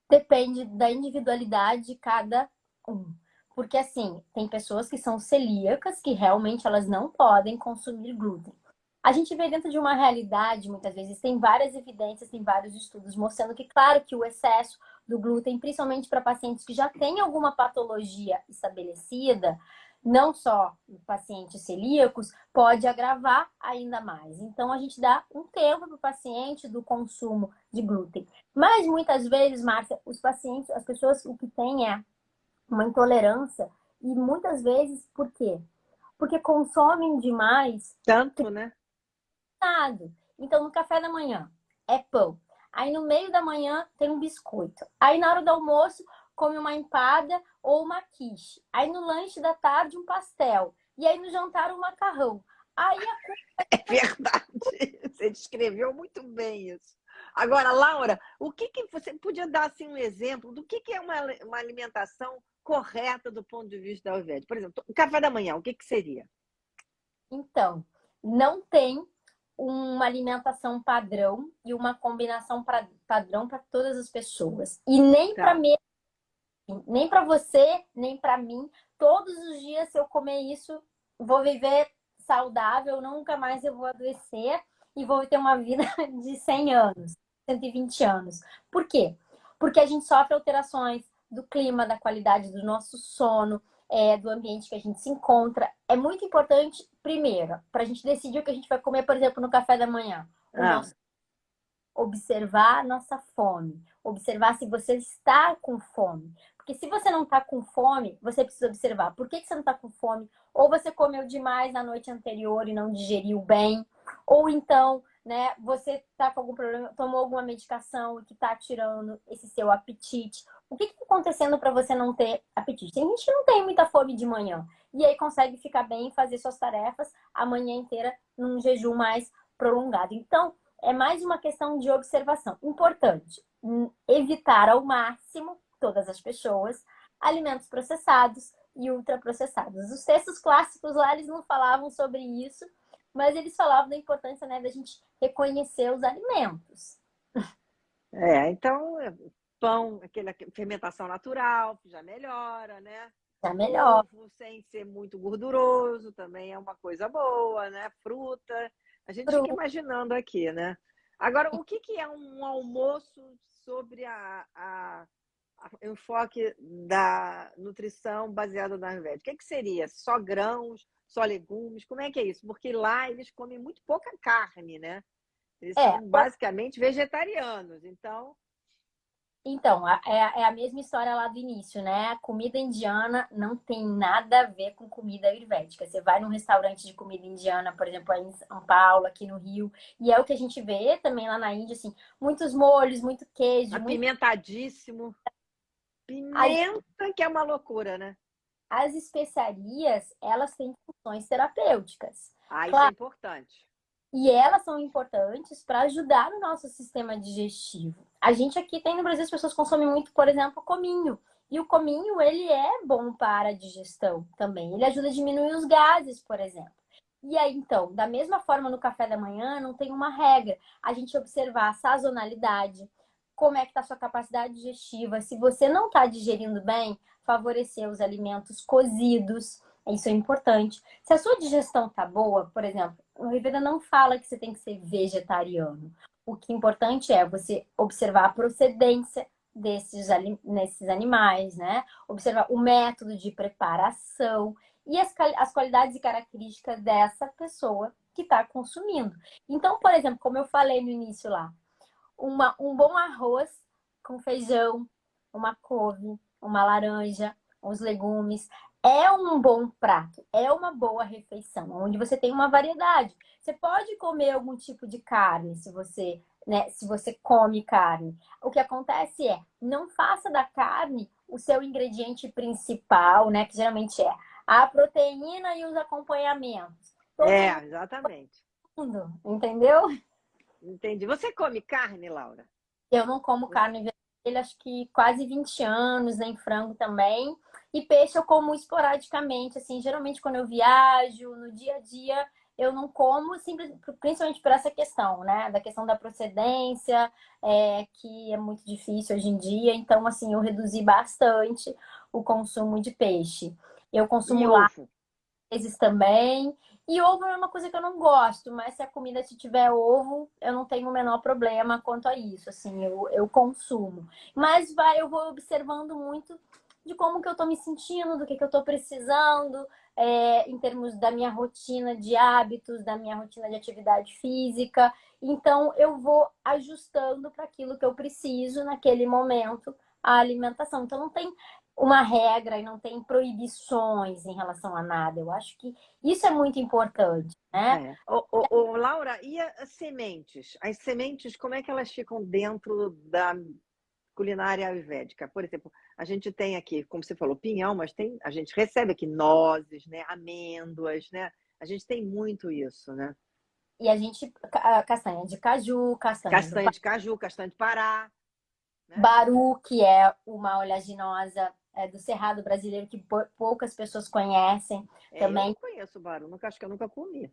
depende da individualidade de cada um. Porque, assim, tem pessoas que são celíacas, que realmente elas não podem consumir glúten. A gente vê dentro de uma realidade, muitas vezes, tem várias evidências, tem vários estudos mostrando que, claro, que o excesso do glúten, principalmente para pacientes que já têm alguma patologia estabelecida, não só pacientes celíacos, pode agravar ainda mais. Então, a gente dá um tempo para o paciente do consumo de glúten. Mas, muitas vezes, Márcia, os pacientes, as pessoas, o que têm é uma intolerância, e muitas vezes, por quê? Porque consomem demais tanto, né? Então, no café da manhã é pão. Aí no meio da manhã tem um biscoito. Aí na hora do almoço come uma empada ou uma quiche. Aí no lanche da tarde um pastel. E aí no jantar um macarrão. Aí É verdade. Você descreveu muito bem isso. Agora, Laura, o que você podia dar assim, um exemplo do que é uma alimentação correta do ponto de vista da Ayurveda? Por exemplo, o café da manhã, o que seria? Então, não tem uma alimentação padrão e uma combinação padrão para todas as pessoas. E nem para mim, nem para você, nem para mim. Todos os dias, se eu comer isso, vou viver saudável, nunca mais eu vou adoecer e vou ter uma vida de 100 anos, 120 anos. Por quê? Porque a gente sofre alterações do clima, da qualidade do nosso sono, do ambiente que a gente se encontra. É muito importante, primeiro, para a gente decidir o que a gente vai comer, por exemplo, no café da manhã. observar a nossa fome, observar se você está com fome. Porque se você não está com fome, você precisa observar por que você não está com fome. Ou você comeu demais na noite anterior e não digeriu bem, ou então, né, você está com algum problema, tomou alguma medicação que está tirando esse seu apetite. O que está acontecendo para você não ter apetite? Tem gente que não tem muita fome de manhã e aí consegue ficar bem e fazer suas tarefas a manhã inteira num jejum mais prolongado. Então, é mais uma questão de observação. Importante, evitar ao máximo, todas as pessoas, alimentos processados e ultraprocessados. Os textos clássicos lá, eles não falavam sobre isso, mas eles falavam da importância, né, da gente reconhecer os alimentos. Então, pão, aquela fermentação natural, que já melhora, né? Já melhor. Ovo sem ser muito gorduroso também é uma coisa boa, né? Fruta. A gente fica imaginando aqui, né? Agora, o que é um almoço sobre o enfoque da nutrição baseada na Ayurveda? O que seria? Só grãos, só legumes? Como é que é isso? Porque lá eles comem muito pouca carne, né? Eles são basicamente vegetarianos, então... Então, é a mesma história lá do início, né? A comida indiana não tem nada a ver com comida ayurvédica. Você vai num restaurante de comida indiana, por exemplo, aí em São Paulo, aqui no Rio, e é o que a gente vê também lá na Índia, assim, muitos molhos, muito queijo, apimentadíssimo. Pimenta, que é uma loucura, né? As especiarias, elas têm funções terapêuticas. Isso é importante. E elas são importantes para ajudar o nosso sistema digestivo. A gente aqui tem no Brasil, as pessoas consomem muito, por exemplo, cominho. E o cominho, ele é bom para a digestão também. Ele ajuda a diminuir os gases, por exemplo. E aí, então, da mesma forma no café da manhã, não tem uma regra. A gente observar a sazonalidade, como é que está a sua capacidade digestiva. Se você não está digerindo bem, favorecer os alimentos cozidos. Isso é importante. Se a sua digestão tá boa, por exemplo, o Ayurveda não fala que você tem que ser vegetariano. O que é importante é você observar a procedência nesses animais, né? Observar o método de preparação e as qualidades e características dessa pessoa que está consumindo. Então, por exemplo, como eu falei no início lá, um bom arroz com feijão, uma couve, uma laranja, os legumes, é um bom prato, é uma boa refeição, onde você tem uma variedade. Você pode comer algum tipo de carne, se você come carne. O que acontece é, não faça da carne o seu ingrediente principal, né? Que geralmente é a proteína e os acompanhamentos. Exatamente. Entendeu? Entendi. Você come carne, Laura? Eu não como carne vermelha, acho que quase 20 anos, nem frango também. E peixe eu como esporadicamente, assim, geralmente quando eu viajo, no dia a dia, eu não como, principalmente por essa questão, né? Da questão da procedência, que é muito difícil hoje em dia. Então, assim, eu reduzi bastante o consumo de peixe. Eu consumo lá ovo? Vezes também. E ovo é uma coisa que eu não gosto, mas se a comida se tiver ovo, eu não tenho o menor problema quanto a isso, assim, eu consumo. Mas eu vou observando muito de como que eu tô me sentindo, do que eu tô precisando, em termos da minha rotina de hábitos, da minha rotina de atividade física. Então, eu vou ajustando para aquilo que eu preciso naquele momento, a alimentação. Então, não tem uma regra e não tem proibições em relação a nada. Eu acho que isso é muito importante, né? Laura, e as sementes? As sementes, como é que elas ficam dentro da culinária ayurvédica? Por exemplo, a gente tem aqui, como você falou, pinhão, mas a gente recebe aqui nozes, né? Amêndoas, né? A gente tem muito isso, né? E a gente, castanha de caju, Castanha de caju, castanha de Pará. Né? Baru, que é uma oleaginosa do Cerrado brasileiro que poucas pessoas conhecem. Também. Eu não conheço o baru, acho que eu nunca comi.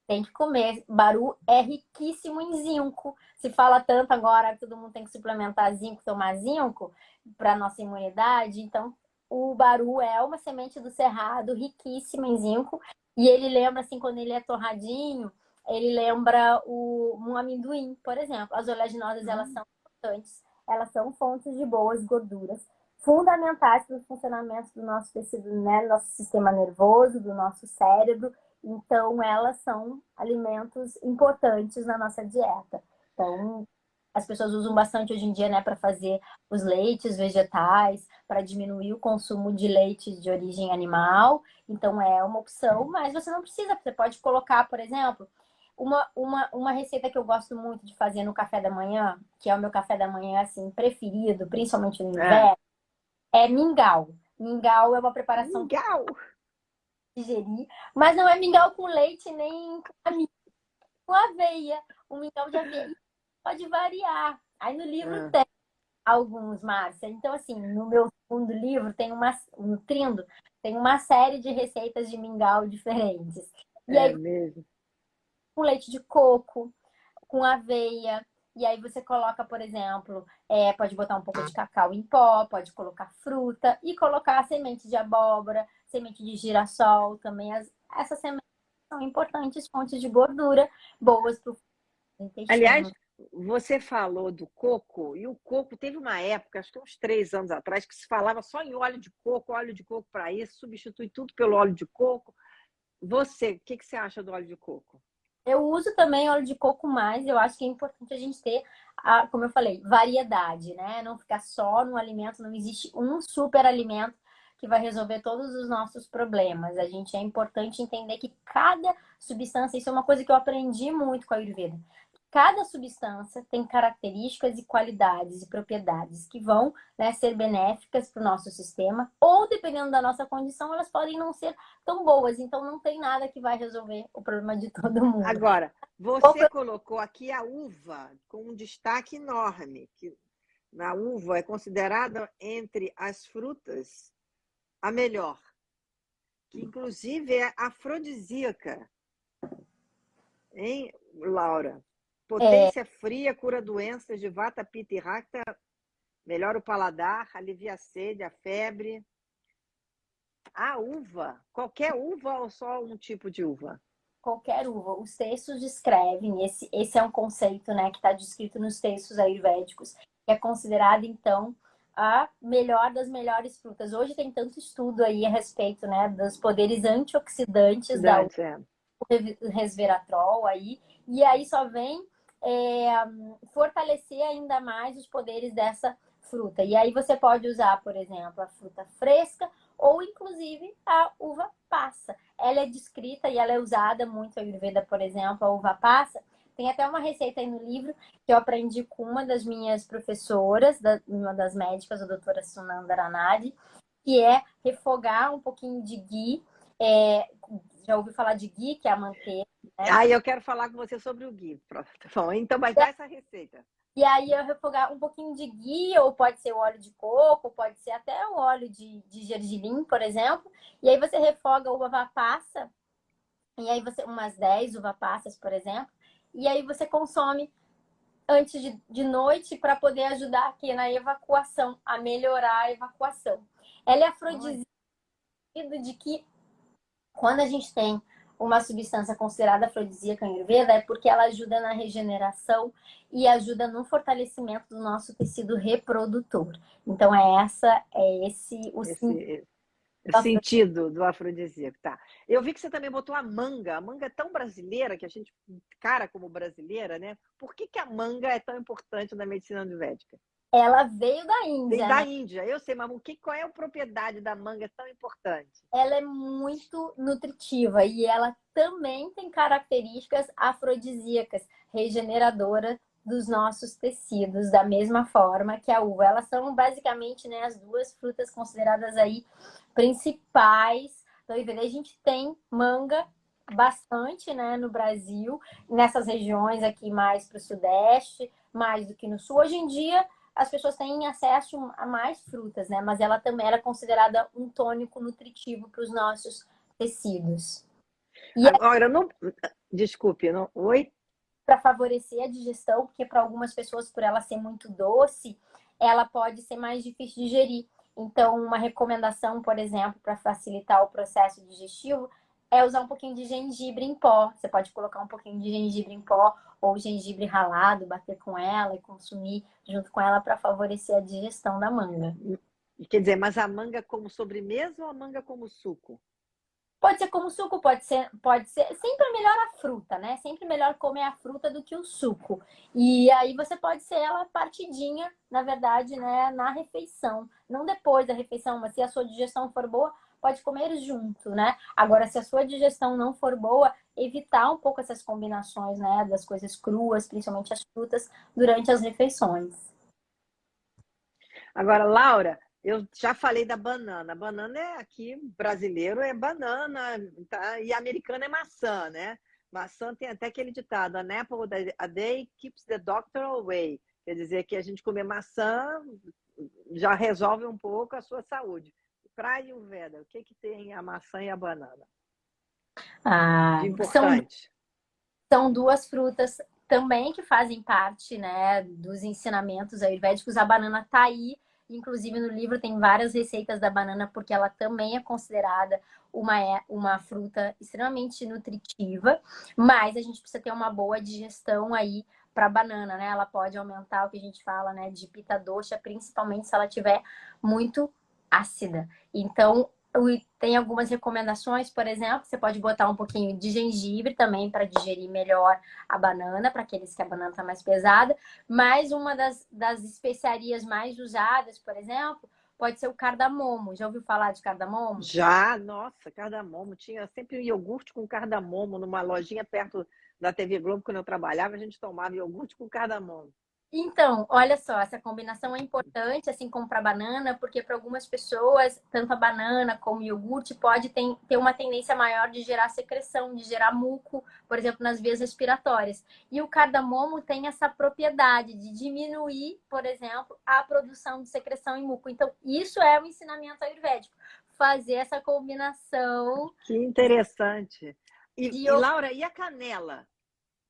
Tem que comer. Baru é riquíssimo em zinco. Se fala tanto agora que todo mundo tem que suplementar zinco, tomar zinco para nossa imunidade. Então, o baru é uma semente do cerrado riquíssima em zinco. E ele lembra, assim, quando ele é torradinho, ele lembra um amendoim, por exemplo. As oleaginosas, elas são importantes. Elas são fontes de boas gorduras, fundamentais para o funcionamento do nosso tecido, né? Do nosso sistema nervoso, do nosso cérebro. Então, elas são alimentos importantes na nossa dieta. Então, as pessoas usam bastante hoje em dia, né, para fazer os leites vegetais, para diminuir o consumo de leite de origem animal. Então é uma opção, mas você não precisa. Você pode colocar, por exemplo, uma receita que eu gosto muito de fazer no café da manhã, que é o meu café da manhã assim preferido, principalmente no É. inverno, é mingau. Mingau é uma preparação que Legal! eu digeri, mas não é mingau com leite nem com aveia. O mingau de aveia pode variar. Aí no livro Ah, tem alguns, Márcia. Então, assim, no meu segundo livro tem Nutrindo, tem uma série de receitas de mingau diferentes. E aí, é mesmo. com leite de coco, com aveia. E aí você coloca, por exemplo, pode botar um pouco de cacau em pó, pode colocar fruta e colocar semente de abóbora, semente de girassol também. Essas sementes são importantes fontes de gordura, boas para o Aliás, intestino. você falou do coco, e o coco teve uma época, acho que uns 3 anos atrás, que se falava só em óleo de coco para isso, substitui tudo pelo óleo de coco. Você, o que você acha do óleo de coco? Eu uso também óleo de coco, mas eu acho que é importante a gente ter, como eu falei, variedade, né? Não ficar só no alimento, não existe um super alimento que vai resolver todos os nossos problemas. A gente é importante entender que cada substância, isso é uma coisa que eu aprendi muito com a Ayurveda. Cada substância tem características e qualidades e propriedades que vão, né, ser benéficas para o nosso sistema, ou dependendo da nossa condição, elas podem não ser tão boas. Então, não tem nada que vai resolver o problema de todo mundo. Agora, você colocou aqui a uva com um destaque enorme, que na uva é considerada entre as frutas a melhor, que inclusive é afrodisíaca, hein, Laura? Potência fria, cura doenças de vata, pitta e racta, melhora o paladar, alivia a sede, a febre. A uva, qualquer uva ou só um tipo de uva? Qualquer uva. Os textos descrevem, esse é um conceito, né, que está descrito nos textos ayurvédicos, que é considerado, então, a melhor das melhores frutas. Hoje tem tanto estudo aí a respeito, né, dos poderes antioxidantes da uva, Estudantes, é. o resveratrol aí, e aí só vem fortalecer ainda mais os poderes dessa fruta. E aí você pode usar, por exemplo, a fruta fresca ou inclusive a uva passa. Ela é descrita e ela é usada muito em Ayurveda, por exemplo, a uva passa. Tem até uma receita aí no livro que eu aprendi com uma das minhas professoras, uma das médicas, a doutora Sunandara Nadi, que é refogar um pouquinho de ghee. Já ouviu falar de ghee, que é a manteiga, né? Aí eu quero falar com você sobre o ghee. Pronto. Bom, então, mas dá essa receita. E aí eu refogar um pouquinho de ghee, ou pode ser o óleo de coco, pode ser até o óleo de gergelim, por exemplo. E aí você refoga a uva passa, e aí você, umas 10 uva passas, por exemplo. E aí você consome antes de noite para poder ajudar aqui na evacuação, a melhorar a evacuação. Ela é Olha, afrodisíaca de que quando a gente tem uma substância considerada afrodisíaca em Ayurveda, é porque ela ajuda na regeneração e ajuda no fortalecimento do nosso tecido reprodutor. Então, é esse o sentido esse da afrodisíaca. sentido do afrodisíaco, tá? Eu vi que você também botou a manga. A manga é tão brasileira que a gente cara como brasileira, né? Por que a manga é tão importante na medicina ayurvédica? Ela veio da Vem Índia, da né? Índia, eu sei, mas qual é a propriedade da manga tão importante? Ela é muito nutritiva e ela também tem características afrodisíacas, regeneradora dos nossos tecidos, da mesma forma que a uva. Elas são basicamente, né, as duas frutas consideradas aí principais. Então, a gente tem manga bastante, né, no Brasil, nessas regiões aqui mais para o sudeste, mais do que no sul. Hoje em dia, as pessoas têm acesso a mais frutas, né? Mas ela também era considerada um tônico nutritivo para os nossos tecidos. E é Agora, não. Desculpe, não. Oi? para favorecer a digestão, porque para algumas pessoas, por ela ser muito doce, ela pode ser mais difícil de digerir. Então, uma recomendação, por exemplo, para facilitar o processo digestivo, é usar um pouquinho de gengibre em pó. Você pode colocar um pouquinho de gengibre em pó ou gengibre ralado, bater com ela e consumir junto com ela para favorecer a digestão da manga. Quer dizer, mas a manga como sobremesa ou a manga como suco? Pode ser como suco, pode ser. Sempre é melhor a fruta, né? Sempre melhor comer a fruta do que o suco. E aí você pode ser ela partidinha, na verdade, né? Na refeição. Não depois da refeição, mas se a sua digestão for boa, pode comer junto, né? Agora, se a sua digestão não for boa, evitar um pouco essas combinações, né? Das coisas cruas, principalmente as frutas, durante as refeições. Agora, Laura, eu já falei da banana. Banana é aqui, brasileiro é banana, tá? E americano é maçã, né? Maçã tem até aquele ditado: An apple a day keeps the doctor away. Quer dizer que a gente comer maçã já resolve um pouco a sua saúde. Para a Ayurveda, o que que tem a maçã e a banana de Ah, importante? são duas frutas também que fazem parte, né, dos ensinamentos ayurvédicos. A banana tá aí, inclusive no livro tem várias receitas da banana, porque ela também é considerada uma fruta extremamente nutritiva, mas a gente precisa ter uma boa digestão aí para a banana, né? Ela pode aumentar o que a gente fala, né, de pitta dosha, principalmente se ela tiver muito ácida. Então, tem algumas recomendações, por exemplo, você pode botar um pouquinho de gengibre também para digerir melhor a banana, para aqueles que a banana está mais pesada. Mas uma das especiarias mais usadas, por exemplo, pode ser o cardamomo. Já ouviu falar de cardamomo? Já, nossa, cardamomo. Tinha sempre um iogurte com cardamomo numa lojinha perto da TV Globo, quando eu trabalhava, a gente tomava iogurte com cardamomo. Então, olha só, essa combinação é importante, assim como para a banana, porque para algumas pessoas, tanto a banana como o iogurte pode ter uma tendência maior de gerar secreção, de gerar muco, por exemplo, nas vias respiratórias. E o cardamomo tem essa propriedade de diminuir, por exemplo, a produção de secreção em muco. Então, isso é o ensinamento ayurvédico, fazer essa combinação Que interessante. de E Laura, e a canela?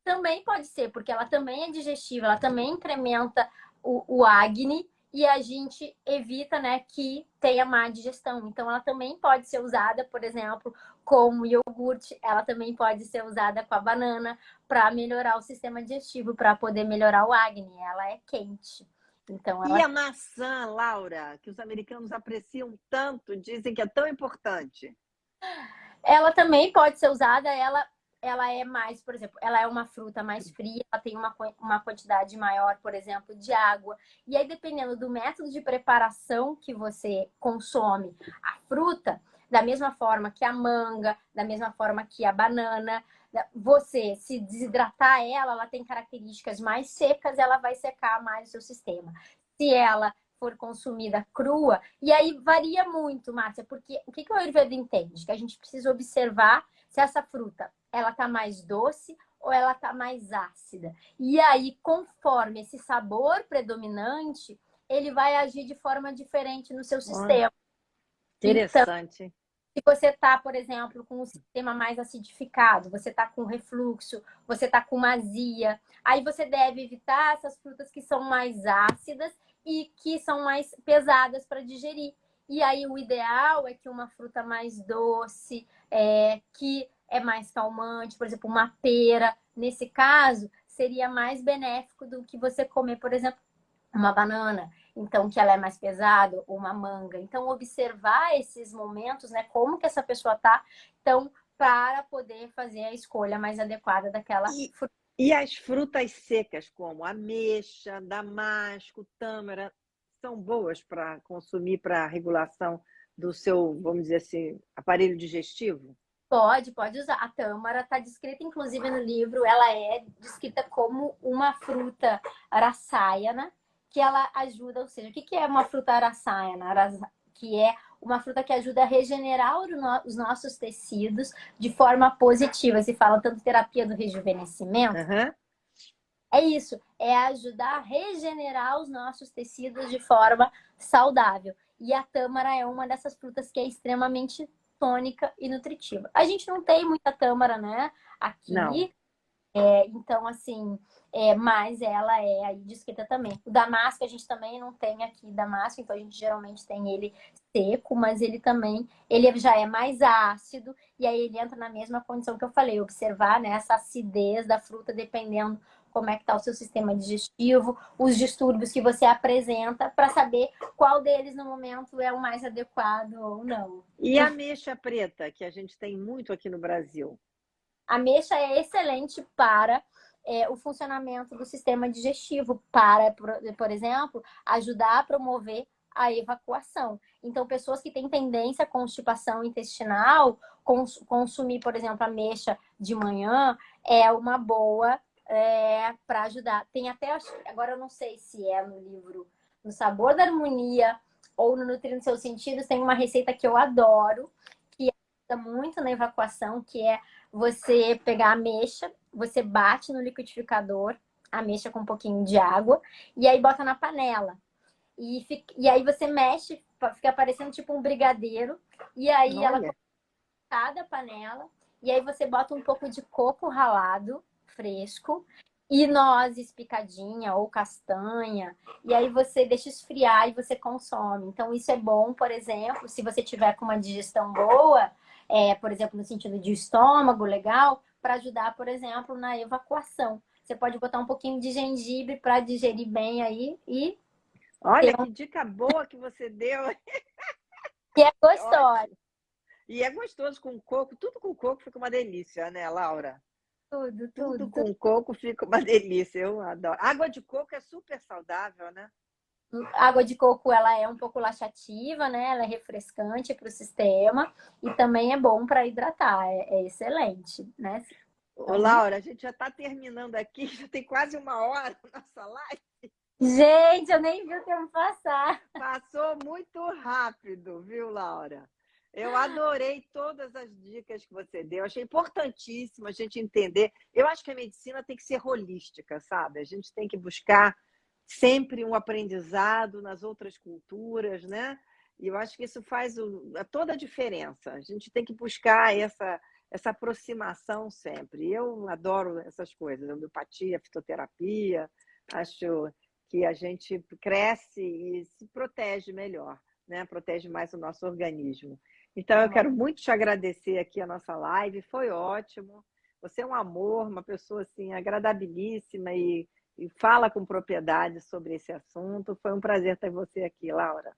também pode ser, porque ela também é digestiva, ela também incrementa o acne e a gente evita, né, que tenha má digestão. Então, ela também pode ser usada, por exemplo, com iogurte, ela também pode ser usada com a banana para melhorar o sistema digestivo, para poder melhorar o acne. Ela é quente. Então, E ela a maçã, Laura, que os americanos apreciam tanto, dizem que é tão importante. Ela também pode ser usada, ela é mais, por exemplo, ela é uma fruta mais fria, ela tem uma quantidade maior, por exemplo, de água. E aí, dependendo do método de preparação que você consome a fruta, da mesma forma que a manga, da mesma forma que a banana, você se desidratar ela tem características mais secas, ela vai secar mais o seu sistema. Se ela for consumida crua, e aí varia muito, Márcia, porque o que o Ayurveda entende? Que a gente precisa observar se essa fruta ela tá mais doce ou ela tá mais ácida. E aí, conforme esse sabor predominante, ele vai agir de forma diferente no seu Olha, sistema. Então, interessante. se você tá, por exemplo, com um sistema mais acidificado, você tá com refluxo, você tá com azia, aí você deve evitar essas frutas que são mais ácidas e que são mais pesadas para digerir. E aí o ideal é que uma fruta mais doce, que é mais calmante, por exemplo, uma pera, nesse caso, seria mais benéfico do que você comer, por exemplo, uma banana, então que ela é mais pesada, ou uma manga. Então observar esses momentos, né, como que essa pessoa tá, então para poder fazer a escolha mais adequada daquela E, fruta. e as frutas secas, como ameixa, damasco, tâmara, são boas para consumir para regulação do seu, vamos dizer assim, aparelho digestivo? Pode usar. A tâmara está descrita, inclusive, no livro, ela é descrita como uma fruta araçaiana, que ela ajuda, ou seja, o que é uma fruta araçaiana? Que é uma fruta que ajuda a regenerar os nossos tecidos de forma positiva. Se fala tanto terapia do rejuvenescimento, Uhum. é isso, é ajudar a regenerar os nossos tecidos de forma saudável. E a tâmara é uma dessas frutas que é extremamente tônica e nutritiva. A gente não tem muita tâmara, né, Não. aqui, então, assim, mas ela é aí descrita também. O damasco a gente também não tem aqui damasco, então a gente geralmente tem ele seco, mas ele já é mais ácido, e aí ele entra na mesma condição que eu falei, observar, né, essa acidez da fruta dependendo como é que está o seu sistema digestivo, os distúrbios que você apresenta, para saber qual deles no momento é o mais adequado ou não. E a ameixa preta, que a gente tem muito aqui no Brasil? A ameixa é excelente para o funcionamento do sistema digestivo, para, por exemplo, ajudar a promover a evacuação. Então, pessoas que têm tendência à constipação intestinal, consumir, por exemplo, ameixa de manhã é uma boa para ajudar. Tem até, agora eu não sei se é no livro No Sabor da Harmonia ou no Nutrindo Seus Sentidos, tem uma receita que eu adoro, que ajuda muito na evacuação, que é você pegar a ameixa, você bate no liquidificador, a ameixa com um pouquinho de água, e aí bota na panela. E aí você mexe, fica parecendo tipo um brigadeiro, e aí ela coloca cada panela, e aí você bota um pouco de coco ralado, fresco, e nozes picadinha ou castanha, e aí você deixa esfriar e você consome. Então isso é bom, por exemplo, se você tiver com uma digestão boa, por exemplo, no sentido de estômago legal, para ajudar, por exemplo, na evacuação. Você pode botar um pouquinho de gengibre para digerir bem aí e... Olha que dica boa que você deu. E é gostoso. E é gostoso com coco, tudo com coco fica uma delícia, né, Laura? Tudo com coco fica uma delícia, eu adoro. Água de coco é super saudável, né? A água de coco, ela é um pouco laxativa, né? Ela é refrescante para o sistema e também é bom para hidratar, é excelente, né? Ô, Laura, a gente já está terminando aqui, já tem quase 1 hora na nossa live. Gente, eu nem vi o tempo passar. Passou muito rápido, viu, Laura? Eu adorei todas as dicas que você deu. Achei importantíssimo a gente entender. Eu acho que a medicina tem que ser holística, sabe? A gente tem que buscar sempre um aprendizado nas outras culturas, né? E eu acho que isso faz toda a diferença. A gente tem que buscar essa aproximação sempre. Eu adoro essas coisas, homeopatia, fitoterapia. Acho que a gente cresce e se protege melhor, né? Protege mais o nosso organismo. Então, eu quero muito te agradecer aqui a nossa live, foi ótimo. Você é um amor, uma pessoa assim agradabilíssima e fala com propriedade sobre esse assunto. Foi um prazer ter você aqui, Laura.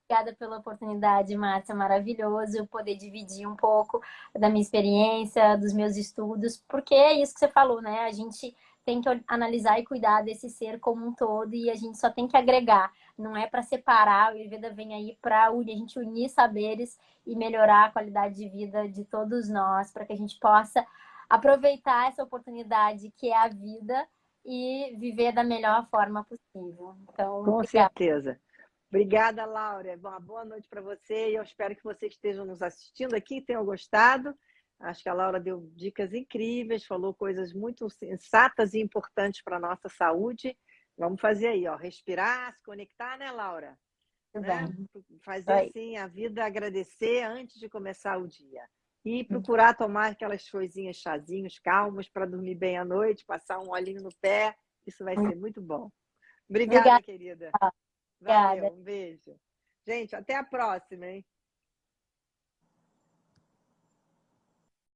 Obrigada pela oportunidade, Márcia. Maravilhoso poder dividir um pouco da minha experiência, dos meus estudos, porque é isso que você falou, né? A gente tem que analisar e cuidar desse ser como um todo e a gente só tem que agregar. Não é para separar, o Ayurveda vem aí para a gente unir saberes e melhorar a qualidade de vida de todos nós, para que a gente possa aproveitar essa oportunidade que é a vida e viver da melhor forma possível. Então, com obrigada. certeza. Obrigada, Laura. Uma boa noite para você e eu espero que vocês estejam nos assistindo aqui, tenham gostado. Acho que a Laura deu dicas incríveis, falou coisas muito sensatas e importantes para a nossa saúde. Vamos fazer aí, ó, respirar, se conectar, né, Laura? Né? Fazer assim a vida agradecer antes de começar o dia. E procurar tomar aquelas coisinhas, chazinhos calmos para dormir bem à noite, passar um olhinho no pé. Isso vai ser muito bom. Obrigada, querida. Valeu, um beijo. Gente, até a próxima, hein?